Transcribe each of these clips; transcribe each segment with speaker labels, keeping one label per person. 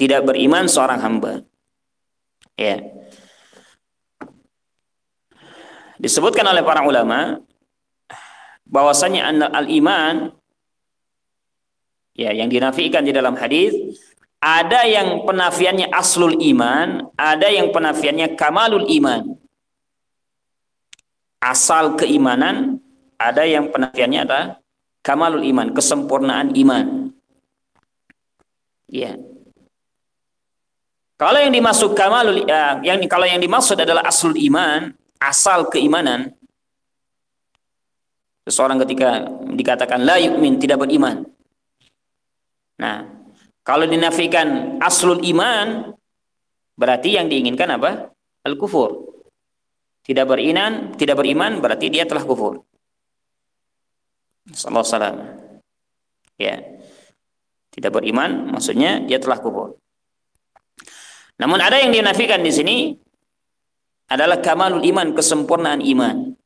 Speaker 1: tidak beriman seorang hamba. Ya. Disebutkan oleh para ulama bahwasanya al-iman, ya, yang dinafikan di dalam hadis, ada yang penafiannya aslul iman, ada yang penafiannya kamalul iman. Asal keimanan, ada yang penafiannya ada kamalul iman, kesempurnaan iman. Ya. Kalau yang dimaksud kalau yang dimaksud adalah aslul iman, asal keimanan, seseorang ketika dikatakan la yu'min, tidak beriman. Nah, kalau dinafikan aslul iman, berarti yang diinginkan apa? Al-kufur. Tidak beriman berarti dia telah kufur. Sallallahu alaihi wasallam. Ya. Tidak beriman maksudnya dia telah kufur. Namun ada yang dinafikan di sini adalah kamalul iman, kesempurnaan iman.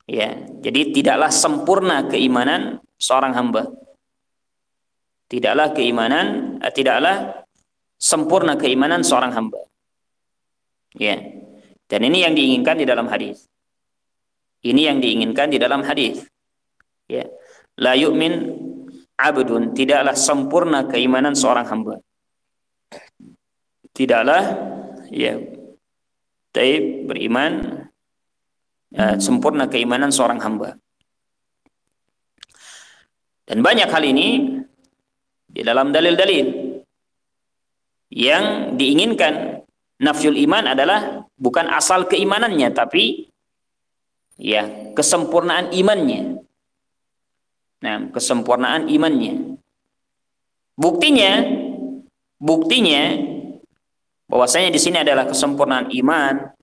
Speaker 1: Ya, jadi tidaklah sempurna keimanan seorang hamba. Tidaklah sempurna keimanan seorang hamba. Ya. Dan ini yang diinginkan di dalam hadis. Ini yang diinginkan di dalam hadis. Ya. La yu'min abdun, tidaklah sempurna keimanan seorang hamba. Tidaklah beriman sempurna keimanan seorang hamba. Dan banyak hal ini di dalam dalil-dalil yang diinginkan. Nafyul iman adalah bukan asal keimanannya, tapi ya kesempurnaan imannya. Nah, kesempurnaan imannya. Buktinya bahwasanya di sini adalah kesempurnaan iman.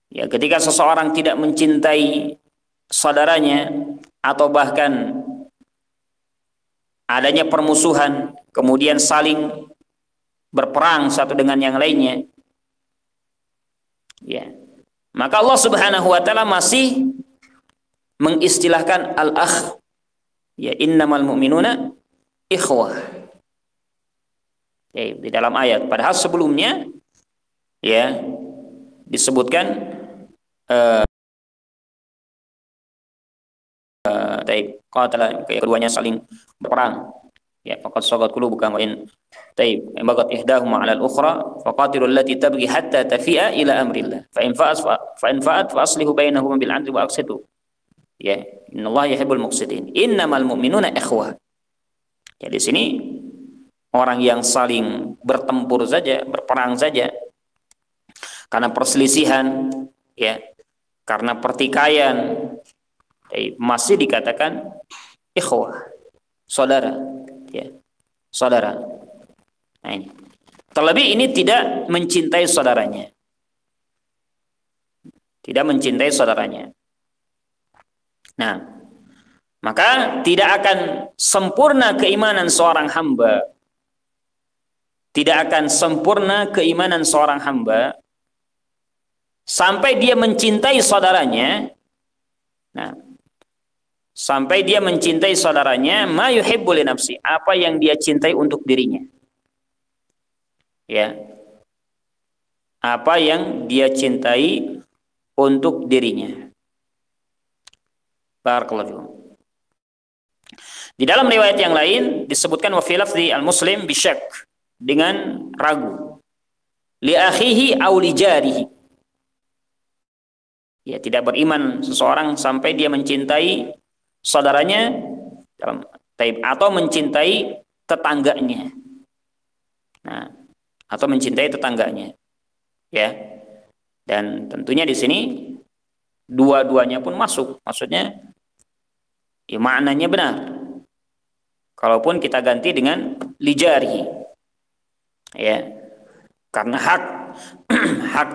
Speaker 1: Ya, ketika seseorang tidak mencintai saudaranya atau bahkan adanya permusuhan, kemudian saling berperang satu dengan yang lainnya, ya, maka Allah Subhanahu wa taala masih mengistilahkan al-akh, ya, innamal mu'minuna ikhwah, ya, di dalam ayat. Padahal sebelumnya ya disebutkan keduanya saling berperang. Ya, faqad sagat qulubukum wa in bagat ihdahuma 'ala al-ukhra faqatilul lati tabghi hatta tafi'a ila amrillah fa in fa'at fa aslihu bainahuma bil 'adli wa aqsitu. Ya, innallaha yuhibbul muqsitin. Innamal mu'minuna ikhwah. Ya, di sini orang yang saling bertempur saja, berperang saja karena perselisihan, ya, karena pertikaian, masih dikatakan ikhwah, saudara, ya, saudara. Nah, ini terlebih ini tidak mencintai saudaranya, Nah, maka tidak akan sempurna keimanan seorang hamba, sampai dia mencintai saudaranya. Nah, sampai dia mencintai saudaranya ma yuhibbu li nafsi, apa yang dia cintai untuk dirinya. Ya. Apa yang dia cintai untuk dirinya. Barakallahu. Di dalam riwayat yang lain disebutkan wa fi lafzi al-muslim bisyak, dengan ragu. Li akhihi aw li jarihi. Ya, tidak beriman seseorang sampai dia mencintai saudaranya atau mencintai tetangganya. Nah, atau mencintai tetangganya. Ya. Dan tentunya di sini dua-duanya pun masuk. Maksudnya ya maknanya benar. Kalaupun kita ganti dengan lijari. Ya. Karena hak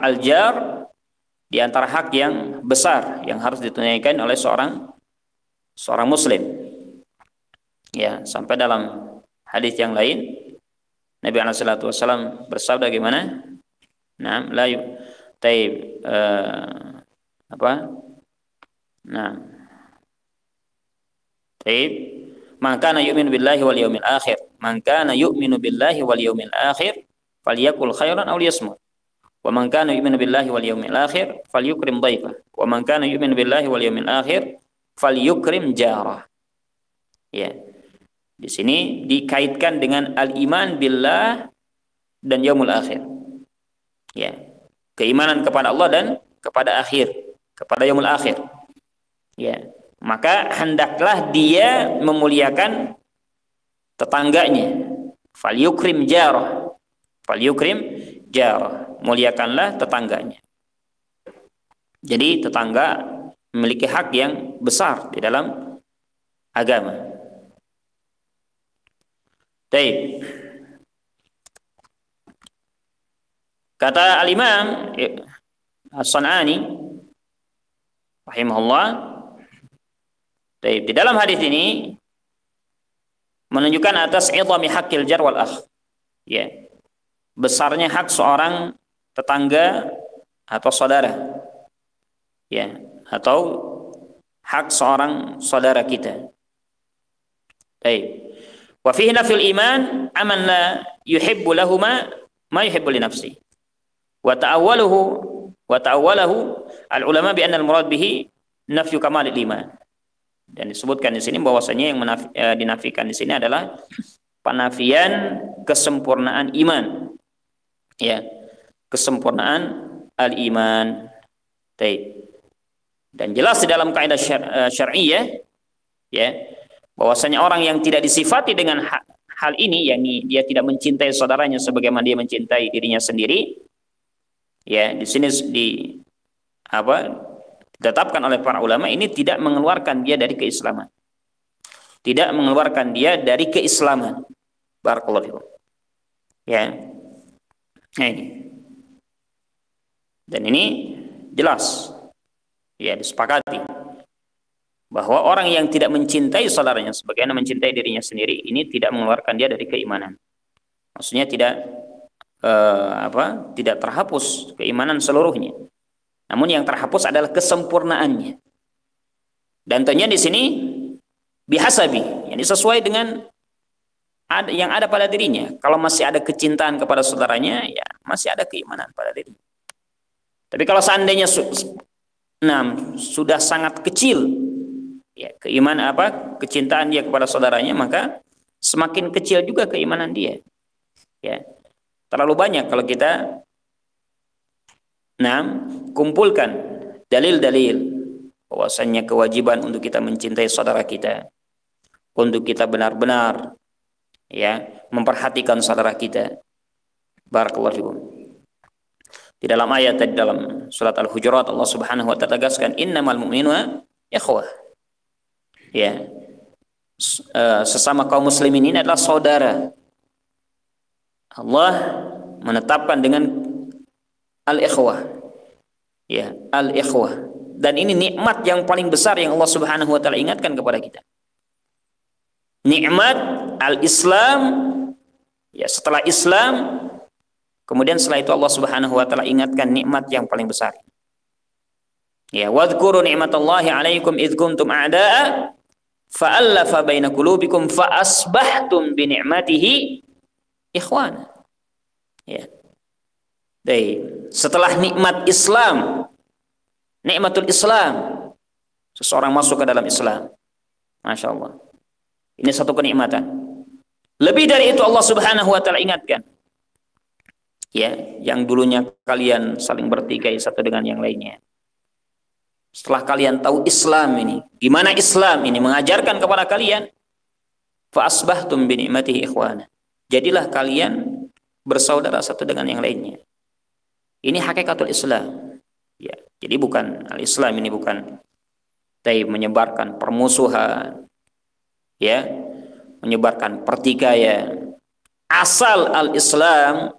Speaker 1: al-jar di antara hak yang besar yang harus ditunaikan oleh seorang muslim. Ya, sampai dalam hadis yang lain Nabi SAW bersabda gimana? Nah, la man kana yu'minu billahi wal yawmil akhir, man kana yu'minu billahi wal yawmil akhir falyakul khairan aw liyasmut. Wa man kana yu'minu billahi wal yawmil akhir falyukrim dhaifah. Wa man kana yu'minu billahi wal yawmil akhir falyukrim jarah. Ya. Di sini dikaitkan dengan al-iman billah dan yaumul akhir. Ya. Keimanan kepada Allah dan kepada akhir, kepada yaumul akhir. Ya. Maka hendaklah dia memuliakan tetangganya. Falyukrim jarah. Falyukrim jarah. Muliakanlah tetangganya. Jadi tetangga memiliki hak yang besar di dalam agama. Baik. Kata al-Imam As-San'ani rahimahullah, baik, di dalam hadis ini menunjukkan atas idhami haqqil jar wal akh. Ya. Besarnya hak seorang tetangga atau saudara, ya, atau hak seorang saudara kita. Baik. Wa fihi nafil iman aman la yuhibbu lahuma ma yuhibbu li nafsi. Wa ta'awwalahu al ulama bi anna al murad bihi nafyu kamalil iman. Dan disebutkan di sini bahwasanya yang dinafikan di sini adalah penafian kesempurnaan iman. Ya, kesempurnaan al-iman. Dan jelas di dalam kaidah syar'iyyah, ya, bahwasanya orang yang tidak disifati dengan hal ini, yakni dia tidak mencintai saudaranya sebagaimana dia mencintai dirinya sendiri, ya, di sini ditetapkan oleh para ulama, ini tidak mengeluarkan dia dari keislaman. Tidak mengeluarkan dia dari keislaman. Barakallahu fikum. Ya. Nah, ini. Dan ini jelas, ya, disepakati bahwa orang yang tidak mencintai saudaranya sebagaimana mencintai dirinya sendiri, ini tidak mengeluarkan dia dari keimanan. Maksudnya tidak terhapus keimanan seluruhnya. Namun yang terhapus adalah kesempurnaannya. Dan tentunya di sini bihasabi, yani sesuai dengan yang ada pada dirinya. Kalau masih ada kecintaan kepada saudaranya, ya masih ada keimanan pada dirinya. Tapi kalau seandainya sudah sangat kecil, ya, kecintaan dia kepada saudaranya, maka semakin kecil juga keimanan dia. Ya, terlalu banyak kalau kita kumpulkan dalil-dalil bahwasanya kewajiban untuk kita mencintai saudara kita, untuk kita benar-benar, ya, memperhatikan saudara kita. Barakallahu fikum. Di dalam ayat di dalam surat Al-Hujurat, Allah Subhanahu wa taala tegaskan innamal mu'minuna ikhwah. Ya. Sesama kaum muslimin ini adalah saudara. Allah menetapkan dengan al-ikhwah. Ya, al-ikhwah. Dan ini nikmat yang paling besar yang Allah Subhanahu wa taala ingatkan kepada kita. Nikmat al-Islam, ya, setelah Islam, kemudian setelah itu Allah Subhanahu wa taala ingatkan nikmat yang paling besar. Ya, wadhkuru ni'matallahi 'alaikum idz kuntum a'da'a fa'alafa baina qulubikum fa asbahtum bi ni'matihi ikhwana. Ya. Setelah nikmat Islam, nikmatul Islam, seseorang masuk ke dalam Islam. Masya Allah. Ini satu kenikmatan. Lebih dari itu Allah Subhanahu wa taala ingatkan, ya, yang dulunya kalian saling bertikai satu dengan yang lainnya. Setelah kalian tahu Islam ini, gimana Islam ini mengajarkan kepada kalian, fa asbahtum bi ni'matihi ikhwana. Jadilah kalian bersaudara satu dengan yang lainnya. Ini hakikatul Islam. Ya, jadi bukan al-Islam ini bukan menyebarkan permusuhan, ya, menyebarkan pertikaian. Asal al-Islam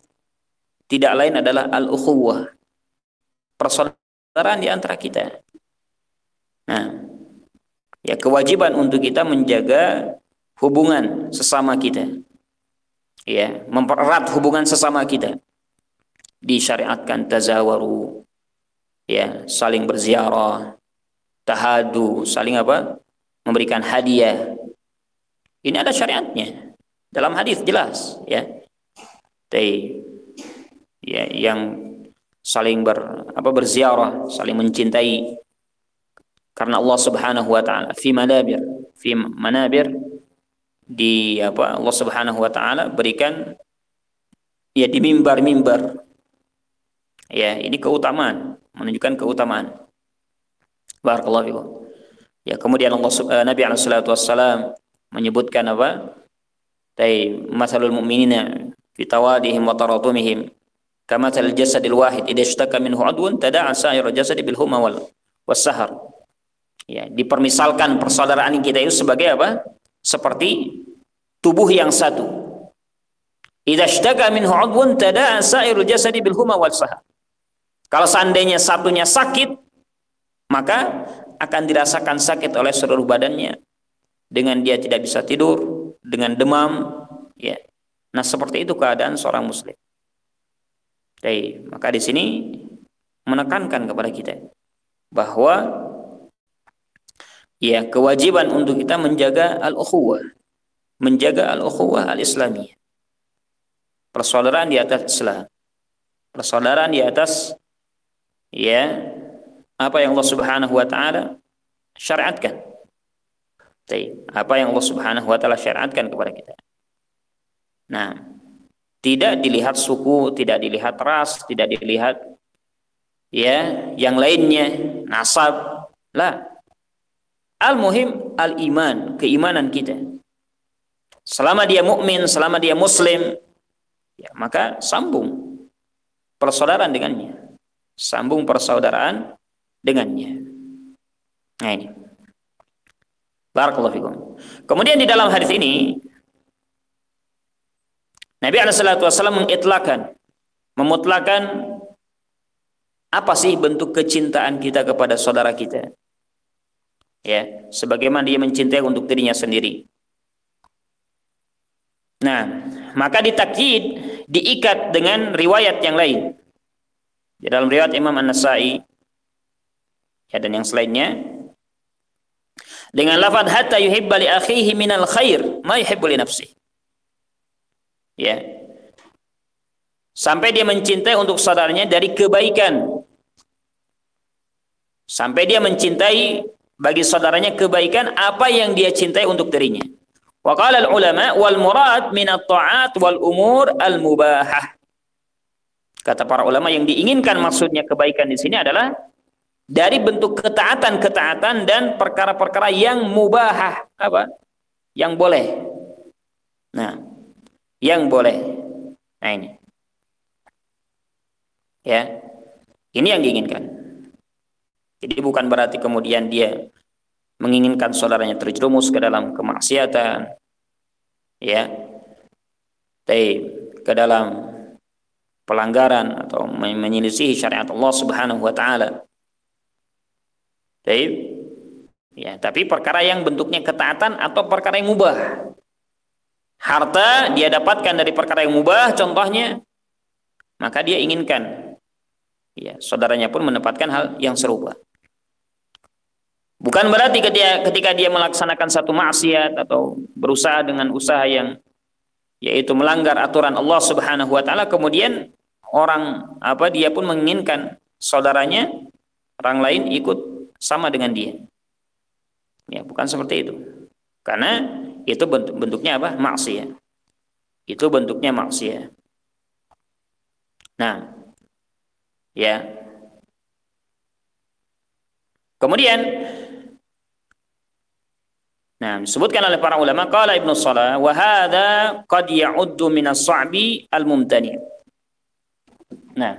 Speaker 1: tidak lain adalah al-ukhuwah, persaudaraan di antara kita. Nah, ya, kewajiban untuk kita menjaga hubungan sesama kita, ya, mempererat hubungan sesama kita. Disyariatkan tazawaru, ya, saling berziarah, tahadu, saling memberikan hadiah, Ini ada syariatnya. Dalam hadis jelas, ya. Ya, yang saling berziarah, saling mencintai karena Allah Subhanahu wa taala fi manabir di Allah Subhanahu wa taala berikan ya di mimbar-mimbar. Ya, ini keutamaan, menunjukkan keutamaan. Barakallahu fikum. Ya, kemudian Nabi alaihi salatu wassalam menyebutkan apa? Masalul mu'minina fi tawadihim wa taratumihim kamathal jasadil wahid idza ishtaka minhu adwun tada'a sa'irul jasadi bil humma wal sahar. Ya, dipermisalkan persaudaraan kita itu sebagai apa? Seperti tubuh yang satu. Idza ishtaka minhu adwun tada'a sa'irul jasadi bil humma wal sahar. Kalau seandainya satunya sakit, maka akan dirasakan sakit oleh seluruh badannya. Dengan dia tidak bisa tidur, dengan demam, ya. Nah, seperti itu keadaan seorang muslim. Maka di sini menekankan kepada kita bahwa ya kewajiban untuk kita menjaga al-ukhuwah al-islamiyah. Persaudaraan di atas Islam. Persaudaraan di atas ya apa yang Allah Subhanahu wa taala syariatkan. Apa yang Allah Subhanahu wa taala syariatkan kepada kita. Nah, tidak dilihat suku, tidak dilihat ras, tidak dilihat ya yang lainnya, nasab. Lah. Al-muhim al-iman, keimanan kita. Selama dia mukmin, selama dia muslim, ya maka sambung persaudaraan dengannya. Sambung persaudaraan dengannya. Nah, ini. Barakallahu fikum. Kemudian di dalam hadis ini Nabi SAW memutlakan apa sih bentuk kecintaan kita kepada saudara kita. Ya, sebagaimana dia mencintai untuk dirinya sendiri. Nah, maka ditakyid, diikat dengan riwayat yang lain. Di dalam riwayat Imam An-Nasa'i ya, dan yang selainnya dengan lafaz hatta yuhibba li akhihi minal khair ma yuhibbu li nafsihi. Ya. Sampai dia mencintai untuk saudaranya dari kebaikan. Sampai dia mencintai bagi saudaranya kebaikan apa yang dia cintai untuk dirinya. Wa qala al-ulama wal murad min at-ta'at wal umur al-mubahah. Kata para ulama yang diinginkan maksudnya kebaikan di sini adalah dari bentuk ketaatan-ketaatan dan perkara-perkara yang mubahah, apa? Yang boleh. Nah, yang boleh. Nah, ini. Ya. Ini yang diinginkan. Jadi bukan berarti kemudian dia menginginkan saudaranya terjerumus ke dalam kemaksiatan. Ya. Ke dalam pelanggaran atau menyelisihi syariat Allah Subhanahu wa taala. Ya, tapi perkara yang bentuknya ketaatan atau perkara yang mubah. Harta dia dapatkan dari perkara yang mubah contohnya, maka dia inginkan ya, saudaranya pun mendapatkan hal yang serupa. Bukan berarti ketika dia melaksanakan satu maksiat atau berusaha dengan usaha yang yaitu melanggar aturan Allah Subhanahu wa taala, kemudian dia pun menginginkan saudaranya orang lain ikut sama dengan dia. Ya, bukan seperti itu. Karena itu bentuknya apa? Maksiat. Itu bentuknya maksiat. Nah, ya. Kemudian disebutkan oleh para ulama qala Ibnu Shalah wa hadza qad ya'uddu min as-sa'bi al-mumtani'. Nah,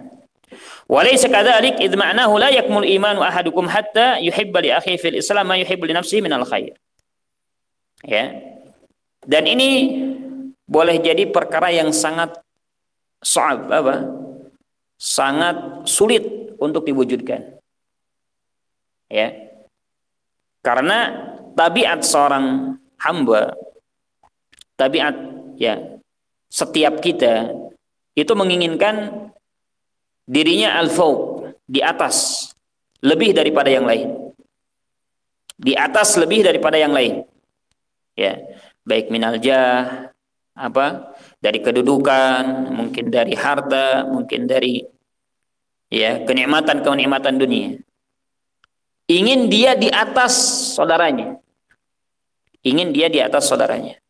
Speaker 1: walaysa kadzalik idz ma'nahu la yakmul imanu ahadukum hatta yuhibba li akhihi fil Islam ma yuhibbu li nafsihi minal khair. Ya. Dan ini boleh jadi perkara yang sangat sangat sulit untuk diwujudkan. Ya. Karena tabiat seorang hamba, tabiat ya setiap kita itu menginginkan dirinya al-fauq, di atas, lebih daripada yang lain. Di atas lebih daripada yang lain. Ya. baik minal jah, dari kedudukan, mungkin dari harta, mungkin dari kenikmatan dunia. Ingin dia di atas saudaranya. Ingin dia di atas saudaranya.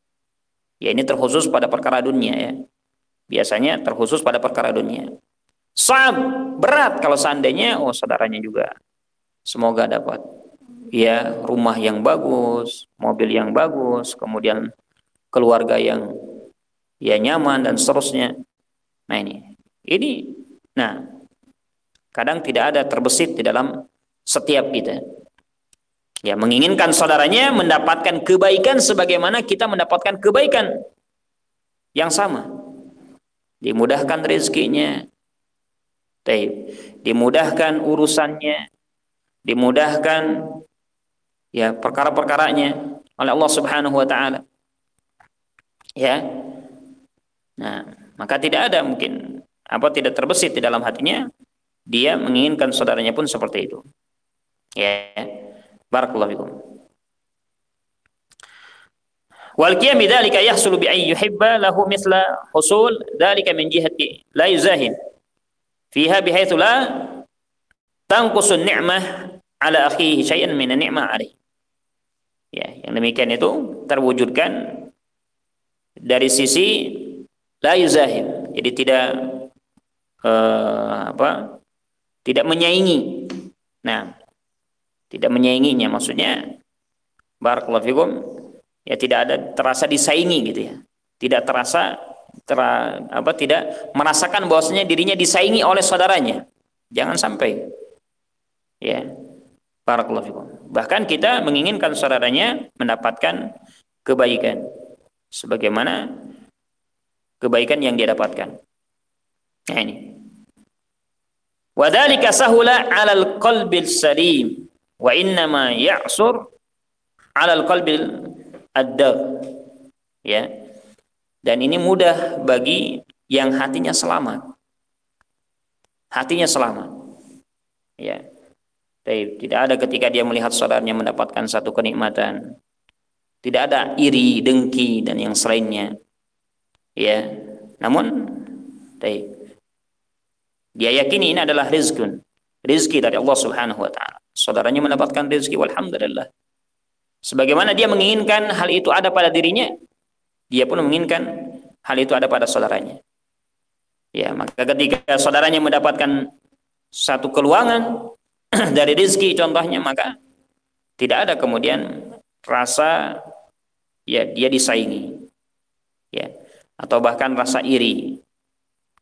Speaker 1: Ya, ini terkhusus pada perkara dunia ya. Biasanya terkhusus pada perkara dunia. Berat kalau seandainya saudaranya juga semoga dapat rumah yang bagus, mobil yang bagus, kemudian keluarga yang nyaman dan seterusnya. Nah, ini kadang tidak ada terbesit di dalam setiap kita. Ya, menginginkan saudaranya mendapatkan kebaikan sebagaimana kita mendapatkan kebaikan yang sama. Dimudahkan rezekinya, dimudahkan urusannya, dimudahkan perkara-perkaranya oleh Allah Subhanahu wa taala. Ya. Nah, maka tidak ada mungkin tidak terbesit di dalam hatinya dia menginginkan saudaranya pun seperti itu. Ya. Barakallahu fikum. Wal qiyam bidzalika yahsulu bi ay yuhibba lahu mithla husul dzalika min jihati la yuzahim fiha bihaitsu la tanqusu ni'mah ala akhihi syai'an min ni'mah alaihi. Ya, yang demikian itu terwujudkan dari sisi la yuzahim. Jadi tidak tidak menyaingi. Nah, tidak menyainginya maksudnya barakallahu fikum tidak ada terasa disaingi gitu ya. Tidak terasa tidak merasakan bahwasanya dirinya disaingi oleh saudaranya. Jangan sampai. Ya. Barakallahu fikum. Bahkan kita menginginkan saudaranya mendapatkan kebaikan sebagaimana kebaikan yang dia dapatkan. Nah, ini. Wa dzalika sahula 'alal qalbil salim wa innama ya'sur 'alal qalbil ad-dar. Ya. Dan ini mudah bagi yang hatinya selamat. Hatinya selamat. Ya. Tidak ada ketika dia melihat saudaranya mendapatkan satu kenikmatan. Tidak ada iri, dengki dan yang selainnya. Ya. Namun dia yakini ini adalah rezeki dari Allah Subhanahu wa taala. Saudaranya mendapatkan rezeki, walhamdulillah. Sebagaimana dia menginginkan hal itu ada pada dirinya, dia pun menginginkan hal itu ada pada saudaranya. Ya, maka ketika saudaranya mendapatkan satu keluangan dari rezeki contohnya, maka tidak ada kemudian rasa dia disaingi. Ya, atau bahkan rasa iri.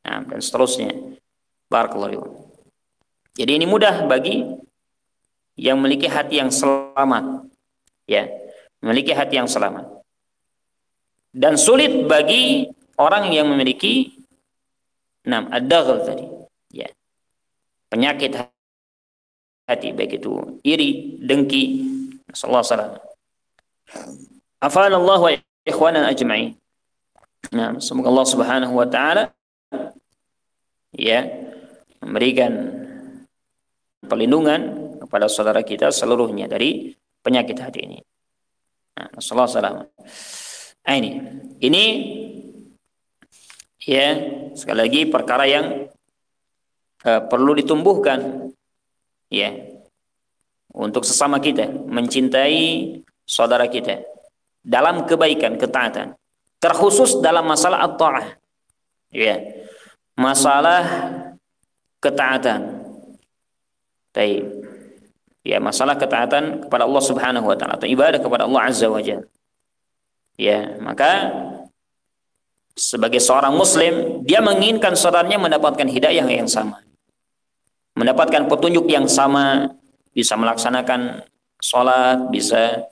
Speaker 1: Nah, dan seterusnya. Barakallahu. Jadi ini mudah bagi yang memiliki hati yang selamat. Ya, memiliki hati yang selamat. Dan sulit bagi orang yang memiliki ad-daghl tadi. Ya. Penyakit hati baik itu iri, dengki. Sallallahu alaihi wasallam. Afanallahu wa ikhwana ajma'in. Nah, semoga Allah Subhanahu wa taala memberikan perlindungan kepada saudara kita seluruhnya dari penyakit hati ini. Nah, sallallahu alaihi wasallam. Ini sekali lagi perkara yang perlu ditumbuhkan untuk sesama kita, mencintai saudara kita dalam kebaikan, ketaatan, terkhusus dalam masalah at-ta'ah. Masalah ketaatan. Masalah ketaatan kepada Allah Subhanahu wa taala atau ibadah kepada Allah Azza wa Jalla. Maka sebagai seorang muslim, dia menginginkan saudaranya mendapatkan hidayah yang sama. Mendapatkan petunjuk yang sama, bisa melaksanakan sholat, bisa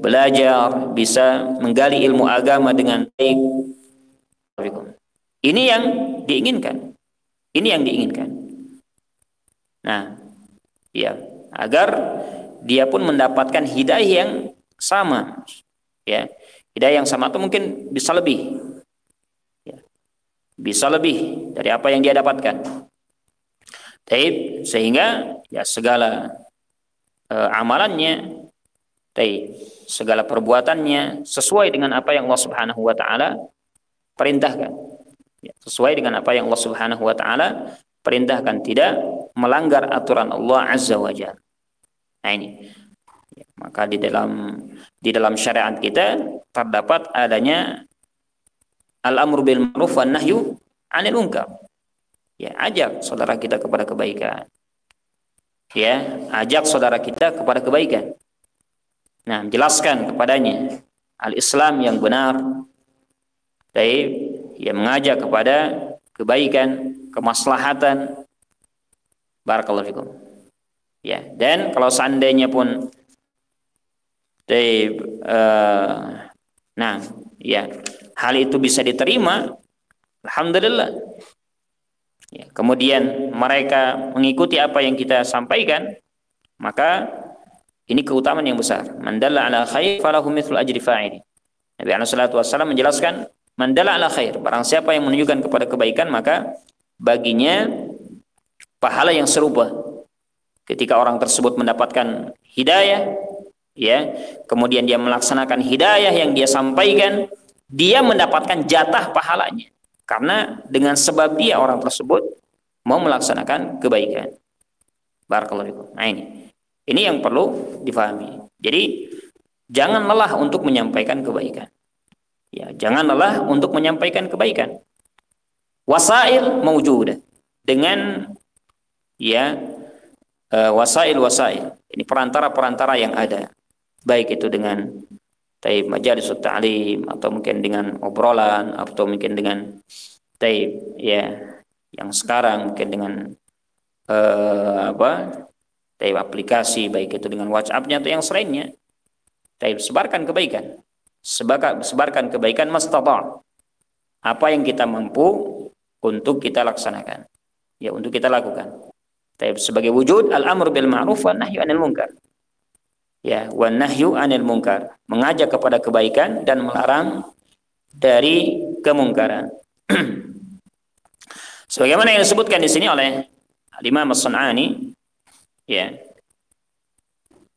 Speaker 1: belajar, bisa menggali ilmu agama dengan baik. Ini yang diinginkan. Ini yang diinginkan. Nah, agar dia pun mendapatkan hidayah yang sama. Hidayah yang sama atau mungkin bisa lebih. Bisa lebih dari apa yang dia dapatkan. Sehingga segala amalannya segala perbuatannya sesuai dengan apa yang Allah Subhanahu wa taala perintahkan. Ya, sesuai dengan apa yang Allah Subhanahu wa taala perintahkan, tidak melanggar aturan Allah Azza wa Jalla. Nah ini. Ya, maka di dalam syariat kita terdapat adanya al-amru bil ma'ruf wan nahyu 'anil munkar. Ya, ajak saudara kita kepada kebaikan. Ya, ajak saudara kita kepada kebaikan. Nah, jelaskan kepadanya al-Islam yang benar. Yang mengajak kepada kebaikan, kemaslahatan. Barakallahu fikum. Ya, dan kalau seandainya pun hal itu bisa diterima, alhamdulillah. Ya, kemudian mereka mengikuti apa yang kita sampaikan, maka ini keutamaan yang besar. Man dalla ala khair falahu mithlu ajri fa'ili. Nabi SAW menjelaskan, man dalla ala khair, barang siapa yang menunjukkan kepada kebaikan, maka baginya pahala yang serupa. Ketika orang tersebut mendapatkan hidayah, ya, kemudian dia melaksanakan hidayah yang dia sampaikan, dia mendapatkan jatah pahalanya. Karena dengan sebab dia orang tersebut mau melaksanakan kebaikan. Barakallahu fikum. Nah ini yang perlu difahami. Jadi jangan lelah untuk menyampaikan kebaikan. Ya, jangan lelah untuk menyampaikan kebaikan. Wasail maujudah, dengan ya wasail. Ini perantara-perantara yang ada. Baik itu dengan majalis ta'lim, atau mungkin dengan obrolan, atau mungkin dengan yang sekarang mungkin dengan aplikasi, baik itu dengan WhatsApp-nya atau yang selainnya. Sebarkan kebaikan. Sebarkan kebaikan mastata'. Apa yang kita mampu untuk kita laksanakan. Ya, untuk kita lakukan. Sebagai wujud al-amr bil ma'ruf wan nahyu 'anil munkar. Ya, wan nahyu 'anil munkar, mengajak kepada kebaikan dan melarang dari kemungkaran. Sebagaimana yang disebutkan di sini oleh Imam As-Sun'ani, ya,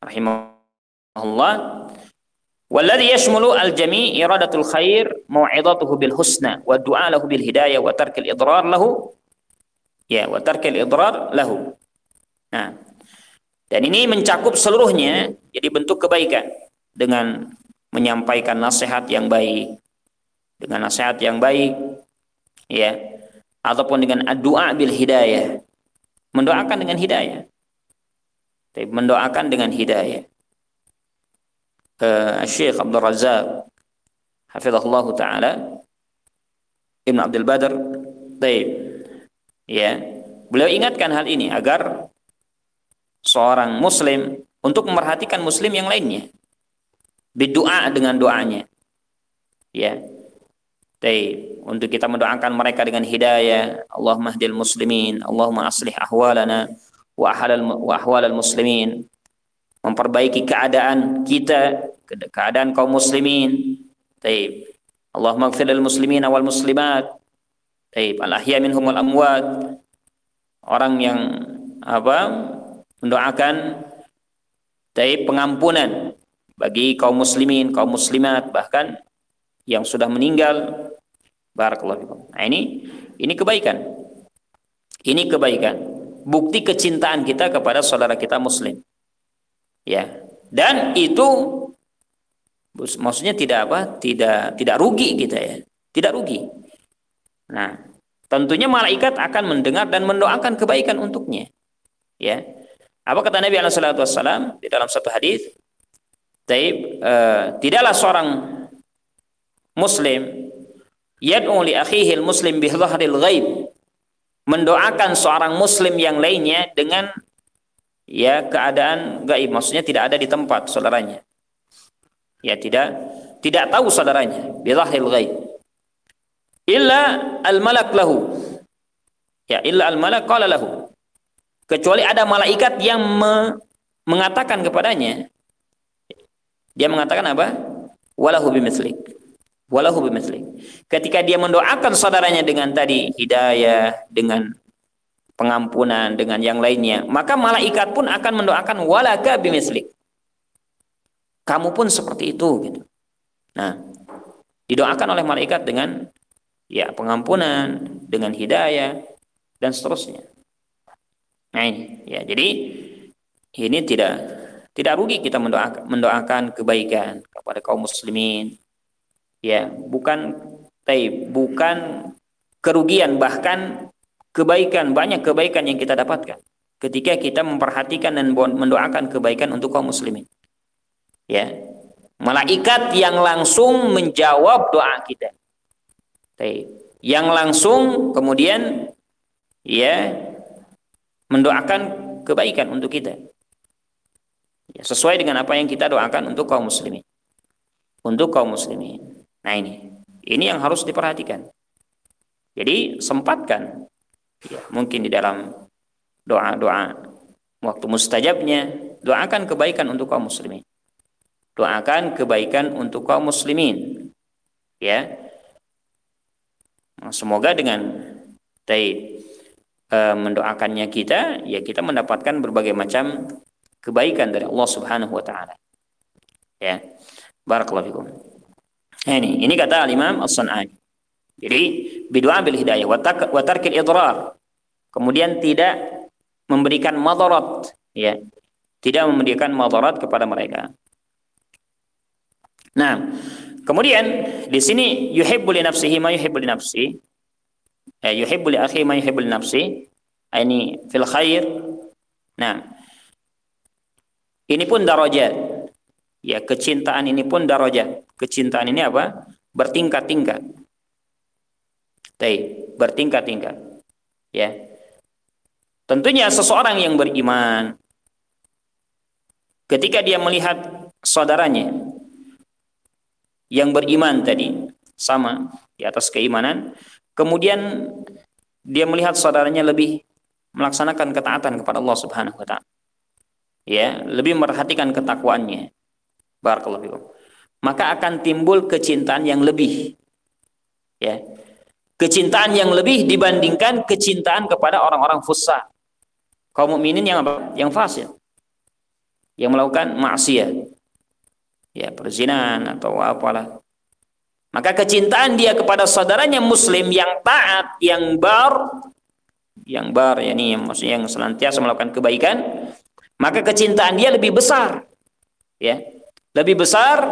Speaker 1: rahimahullah, walladhi yashmulu al-jami' iradatul khair mau'izatuhu bil husna wa du'a lahu bil hidayah wa tarkil idrar lahu. Ya, wa tarkil idrar lahu. Nah, dan ini mencakup seluruhnya, jadi bentuk kebaikan dengan menyampaikan nasihat yang baik, ya, ataupun dengan doa bil hidayah, mendoakan dengan hidayah. Mendoakan dengan hidayah. Syekh Abdul Razzaq hafizahullah taala, Ibn Abdul Badr, ya, beliau ingatkan hal ini agar seorang muslim untuk memperhatikan muslim yang lainnya, berdoa dengan doanya, ya, untuk kita mendoakan mereka dengan hidayah. Allahumma hdil muslimin, Allahumma aslih ahwalana wa ahwalal muslimin, memperbaiki keadaan kita, keadaan kaum muslimin. Allahumma ighfir lil muslimina wal muslimat, al ahya minhum wal amwat, orang yang mendoakan pengampunan bagi kaum muslimin, kaum muslimat, bahkan yang sudah meninggal. Barakallahu fikum. Nah, ini kebaikan. Ini kebaikan. Bukti kecintaan kita kepada saudara kita muslim. Ya. Dan itu maksudnya tidak rugi kita, ya. Tidak rugi. Nah, tentunya malaikat akan mendengar dan mendoakan kebaikan untuknya. Ya. Apa kata Nabi SAW di dalam satu hadis? Tidaklah seorang muslim yad'u li akhihi al-muslim bi dhahril ghaib, mendoakan seorang muslim yang lainnya dengan ya keadaan gaib, maksudnya tidak ada di tempat saudaranya. Ya, tidak tahu saudaranya, bi dhahril ghaib. Illa al-malak lahu. Ya, illa al-malak qala lahu. Kecuali ada malaikat yang mengatakan kepadanya. Dia mengatakan apa? Walahu bimithlik. Walahu bimithlik. Ketika dia mendoakan saudaranya dengan tadi hidayah, dengan pengampunan, dengan yang lainnya, maka malaikat pun akan mendoakan walaka bimithlik. kamu pun seperti itu gitu. Nah, didoakan oleh malaikat dengan ya pengampunan, dengan hidayah dan seterusnya. Nah ini ya, jadi ini tidak rugi kita mendoakan kebaikan kepada kaum muslimin. Ya, bukan kerugian, bahkan kebaikan, banyak kebaikan yang kita dapatkan ketika kita memperhatikan dan mendoakan kebaikan untuk kaum muslimin. Ya, malaikat yang langsung menjawab doa kita. Yang langsung kemudian ya mendoakan kebaikan untuk kita. Ya, sesuai dengan apa yang kita doakan untuk kaum muslimin. Untuk kaum muslimin. Nah ini yang harus diperhatikan. Jadi sempatkan, ya, mungkin di dalam doa-doa waktu mustajabnya, doakan kebaikan untuk kaum muslimin. Doakan kebaikan untuk kaum muslimin. Ya, semoga dengan mendoakannya kita, ya kita mendapatkan berbagai macam kebaikan dari Allah Subhanahu wa taala. Ya. Barakallahu fikum. Ini kata Imam As-San'ani. Jadi bidu'a bil hidayah wa tarkil idrar. Kemudian tidak memberikan madarat, ya. Tidak memberikan madarat kepada mereka. Nah, kemudian di sini yuhibbu li nafsihi ma yuhibbu li nafsi. Yuhibbu li akhi ma yuhibbu li nafsi. Ini fil khair. Nah, ini pun darajat. Ya, kecintaan ini pun darajat. Kecintaan ini apa? Bertingkat-tingkat. Bertingkat-tingkat. Ya. Tentunya seseorang yang beriman ketika dia melihat saudaranya yang beriman tadi sama di atas keimanan, kemudian dia melihat saudaranya lebih melaksanakan ketaatan kepada Allah Subhanahu wa taala. Ya, lebih memperhatikan ketakwaannya. Barakallahu fikum. Maka akan timbul kecintaan yang lebih. Ya. Kecintaan yang lebih dibandingkan kecintaan kepada orang-orang fusaq. Kaum mukminin yang apa? Yang fasik. Yang melakukan maksiat. Ya, perzinahan atau apalah. Maka kecintaan dia kepada saudaranya muslim yang taat, yang bar, yakni maksudnya yang senantiasa melakukan kebaikan, maka kecintaan dia lebih besar. Ya. Lebih besar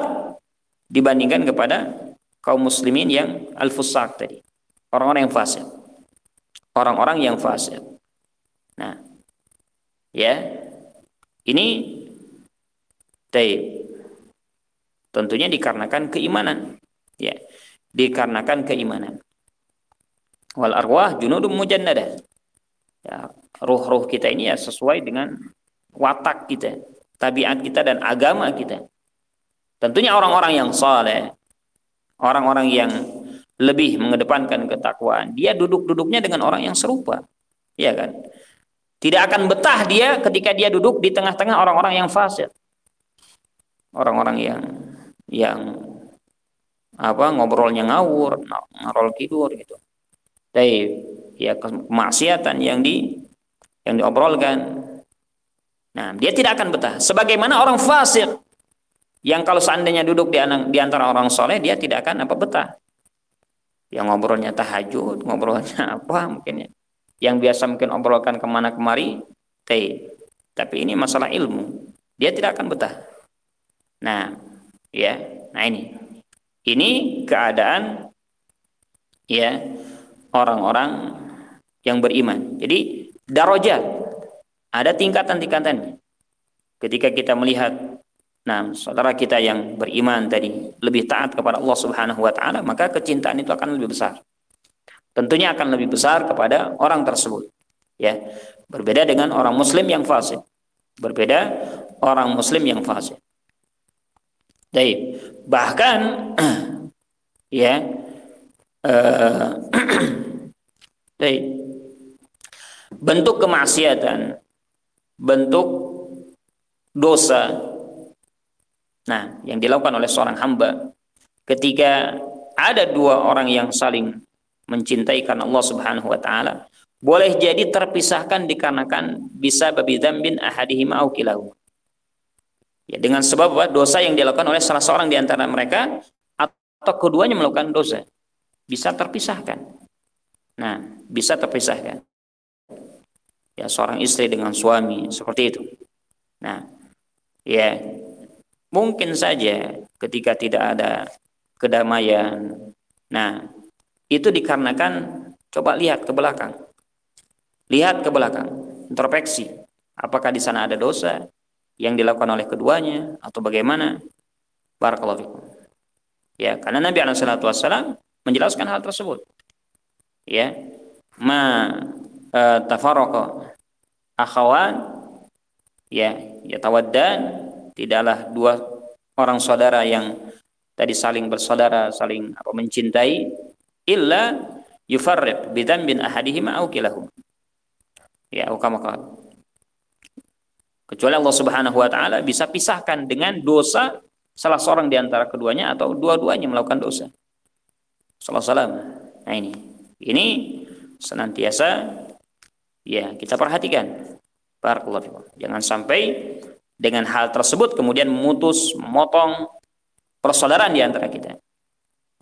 Speaker 1: dibandingkan kepada kaum muslimin yang al-fusaq tadi. Orang-orang yang fasik. Orang-orang yang fasik. Nah, ya. Ini tentunya dikarenakan keimanan. Ya. Dikarenakan keimanan. Wal arwah junudum mujannadah. Ya, ruh-ruh kita ini ya sesuai dengan watak kita, tabiat kita dan agama kita. Tentunya orang-orang yang saleh, orang-orang yang lebih mengedepankan ketakwaan, dia duduk-duduknya dengan orang yang serupa. Iya kan? Tidak akan betah dia ketika dia duduk di tengah-tengah orang-orang yang fasik. Orang-orang yang ngobrolnya ngawur, ngarol kidur gitu. Ya kemaksiatan yang diobrolkan. Nah, dia tidak akan betah. Sebagaimana orang fasik yang kalau seandainya duduk di antara orang soleh, dia tidak akan betah. Yang ngobrolnya tahajud, ngobrolnya apa mungkin ya. Yang biasa mungkin obrolkan kemana kemari, tapi ini masalah ilmu, dia tidak akan betah. Nah, ya, ini keadaan ya orang-orang yang beriman. Jadi darajat, ada tingkatan-tingkatan. Ketika kita melihat saudara kita yang beriman tadi lebih taat kepada Allah Subhanahu wa taala, maka kecintaan itu akan lebih besar. Tentunya akan lebih besar kepada orang tersebut. Ya. Berbeda dengan orang muslim yang fasik. Berbeda orang muslim yang fasik. Bahkan ya bentuk kemaksiatan, bentuk dosa yang dilakukan oleh seorang hamba ketika ada dua orang yang saling mencintai karena Allah Subhanahu wa taala, boleh jadi terpisahkan dikarenakan bisa babi dzambin ahadihima au kilahu. Ya, dengan sebab apa? Dosa yang dilakukan oleh salah seorang di antara mereka atau keduanya melakukan dosa. Bisa terpisahkan. Nah, bisa terpisahkan. Ya, seorang istri dengan suami seperti itu. Nah, ya mungkin saja ketika tidak ada kedamaian. Nah, itu dikarenakan coba lihat ke belakang. Lihat ke belakang, introspeksi. Apakah di sana ada dosa yang dilakukan oleh keduanya atau bagaimana? Barakallahu fikum. Ya, karena Nabi SAW menjelaskan hal tersebut. Ya, ma tafarraqa akhawan ya yatawaddan, tidaklah dua orang saudara yang tadi saling bersaudara, saling mencintai, illa yufarriq bidzambin ahadihima aw kilahum. Ya, kecuali Allah Subhanahu wa taala bisa pisahkan dengan dosa salah seorang di antara keduanya atau dua-duanya melakukan dosa. Salam. Nah, ini senantiasa ya kita perhatikan. Barakallahu fikum. Jangan sampai dengan hal tersebut kemudian memotong persaudaraan di antara kita.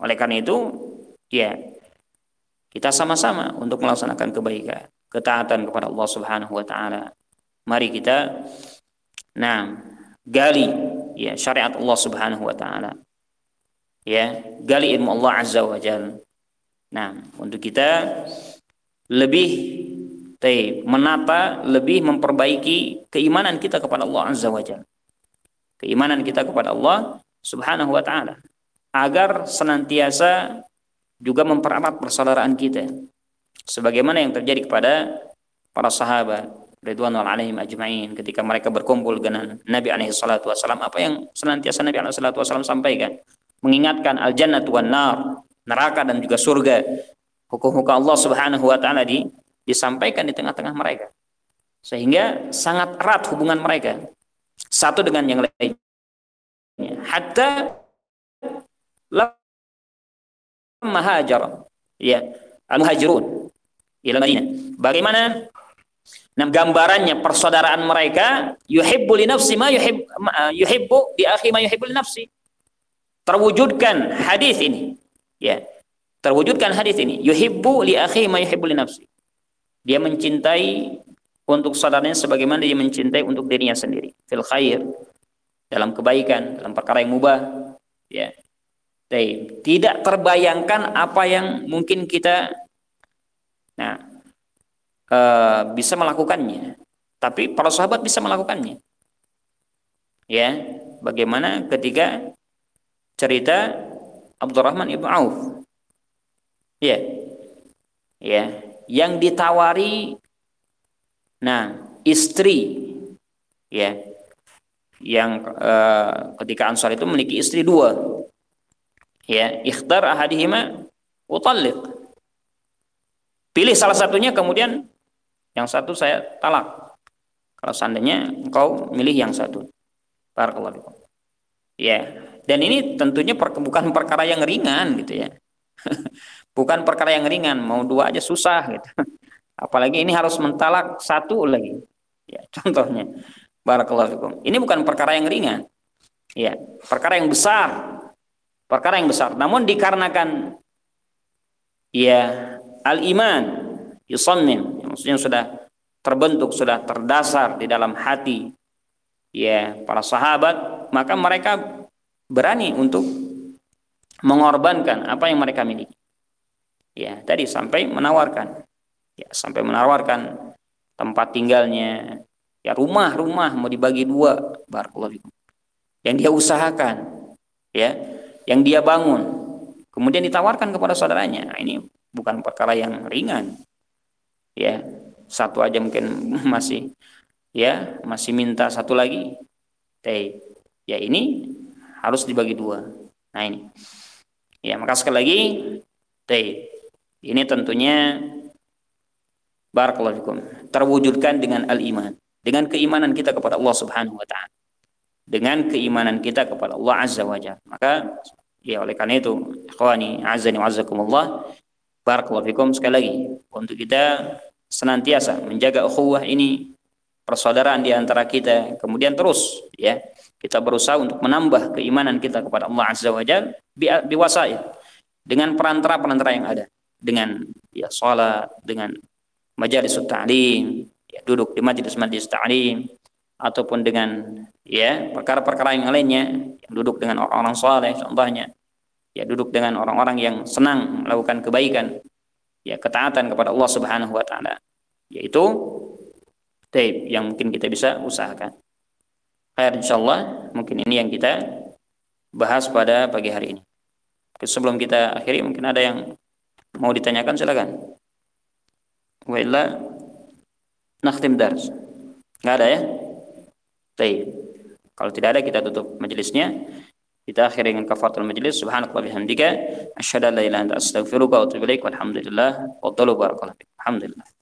Speaker 1: Oleh karena itu, ya kita sama-sama untuk melaksanakan kebaikan, ketaatan kepada Allah Subhanahu wa taala. Mari kita gali ya syariat Allah Subhanahu wa taala. Ya, gali ilmu Allah Azza wa Jalla. Nah, untuk kita lebih menata, lebih memperbaiki keimanan kita kepada Allah Azza wa Jalla. Keimanan kita kepada Allah Subhanahu wa taala agar senantiasa juga mempererat persaudaraan kita. Sebagaimana yang terjadi kepada para sahabat ridwanul alaihim ajma'in ketika mereka berkumpul dengan Nabi alaihi salatu wasallam, apa yang senantiasa Nabi alaihi salatu wasallam sampaikan? Mengingatkan al-jannatu wan nar, neraka dan juga surga. Hukum-hukum Allah Subhanahu wa taala disampaikan di tengah-tengah mereka. Sehingga sangat erat hubungan mereka satu dengan yang lainnya. Hatta lamma hajar ya al-muhajirun ila Madinah. Bagaimana gambarannya persaudaraan mereka, yuhibbu li nafsi ma yuhibbu li akhi ma yuhibbu li nafsi. Terwujudkan hadis ini. Ya. Terwujudkan hadis ini, yuhibbu li akhi ma yuhibbu li nafsi. Dia mencintai untuk saudaranya sebagaimana dia mencintai untuk dirinya sendiri. Fil khair, dalam kebaikan, dalam perkara yang mubah, ya. Tidak terbayangkan apa yang mungkin kita bisa melakukannya, tapi para sahabat bisa melakukannya. Ya, bagaimana ketika cerita Abdurrahman ibn Auf, ya, yang ditawari, istri, ya, yang ketika Ansar itu memiliki istri dua, ya, ikhtar ahadihima utalliq, pilih salah satunya kemudian yang satu saya talak. Kalau seandainya engkau milih yang satu, barakallahu fikum. Ya, dan ini tentunya bukan perkara yang ringan gitu ya. Bukan perkara yang ringan, mau dua aja susah gitu. Apalagi ini harus mentalak satu lagi. Ya, contohnya. Barakallahu fikum. Ini bukan perkara yang ringan. Ya, perkara yang besar. Perkara yang besar. Namun dikarenakan ya al-iman yusammim, maksudnya sudah terbentuk, sudah terdasar di dalam hati ya para sahabat, maka mereka berani untuk mengorbankan apa yang mereka miliki. Ya, tadi sampai menawarkan tempat tinggalnya, ya rumah mau dibagi dua, barakallahu fikum. Yang dia usahakan, ya, yang dia bangun, kemudian ditawarkan kepada saudaranya. Nah, ini bukan perkara yang ringan. Ya, satu aja mungkin masih minta satu lagi. Ya ini harus dibagi dua. Nah, ini. Ya, maka sekali lagi, ini tentunya barakallahu fikum terwujudkan dengan al-iman, dengan keimanan kita kepada Allah Subhanahu wa taala, dengan keimanan kita kepada Allah Azza wa Jalla. Maka ya oleh karena itu ikhwani azani wa azzakumullah, barakallahu fikum sekali lagi untuk kita senantiasa menjaga ukhuwah ini, persaudaraan di antara kita, kemudian terus ya kita berusaha untuk menambah keimanan kita kepada Allah Azza wa Jalla biwasail, dengan perantara-perantara yang ada, dengan ya salat, dengan majalis ta'lim, ya, duduk di majelis-majelis ta'lim, ataupun dengan ya perkara-perkara yang lainnya, yang duduk dengan orang-orang saleh contohnya, ya duduk dengan orang-orang yang senang melakukan kebaikan, ya ketaatan kepada Allah Subhanahu wa taala. Yaitu yang mungkin kita bisa usahakan. Khair insyaallah, mungkin ini yang kita bahas pada pagi hari ini. Sebelum kita akhiri, mungkin ada yang mau ditanyakan, silakan. Wa illa nakhtim dars. Enggak ada ya? Baik. Kalau tidak ada, kita tutup majelisnya. Kita akhiri dengan kafaratul majlis. Subhanallahi bihamdika asyhadu an la ilaha illa anta astaghfiruka wa atubu ilaik. Walhamdulillah wa barakallahu. Alhamdulillah.